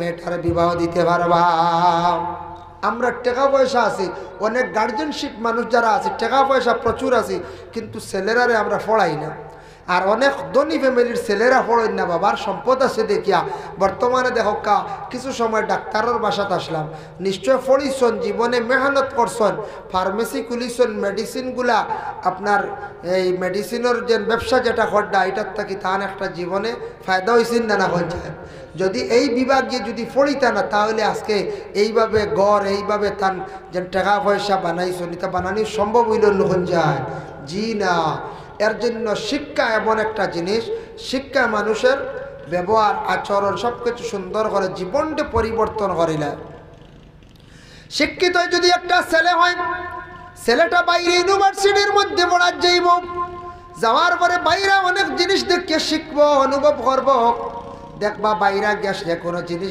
মেয়েটার বিবাহ দিতে পারবা। আমরা টাকা পয়সা আছি, অনেক গার্জেনশিপ মানুষ যারা আছে, টাকা পয়সা প্রচুর আছে, কিন্তু ছেলেরারে আমরা পড়াই না। আর অনেক ধনী ফ্যামিলির ছেলেরা পড়েন না, বাবার সম্পদ আছে দেখিয়া। বর্তমানে দেখো কিছু সময় ডাক্তারের বাসাত আসলাম, নিশ্চয় পড়িছন, জীবনে মেহনত করছেন, ফার্মেসি খুলিছেন, মেডিসিনগুলা আপনার এই মেডিসিনের যে ব্যবসা যেটা খড্ডা, এটার থাকি তান একটা জীবনে ফায়দা হয়েছেন না যায়। যদি এই বিভাগে যদি পড়িতা না, তাহলে আজকে এইভাবে গড় এইভাবে তান যে টাকা পয়সা বানাইছেন, এটা বানানো সম্ভব হইল নখন যায়। জি না। এর জন্য শিক্ষা এমন একটা জিনিস, শিক্ষা মানুষের ব্যবহার আচরণ সব কিছু সুন্দর করে, জীবনটা পরিবর্তন করিলে। শিক্ষিত যদি একটা ছেলে হয়, ছেলেটা বাইরে ইউনিভার্সিটির মধ্যে পড়ার যাইব, যাওয়ার পরে বাইরে অনেক জিনিস দেখে শিখবো, অনুভব করবো। দেখবা বাইরে গেছে কোনো জিনিস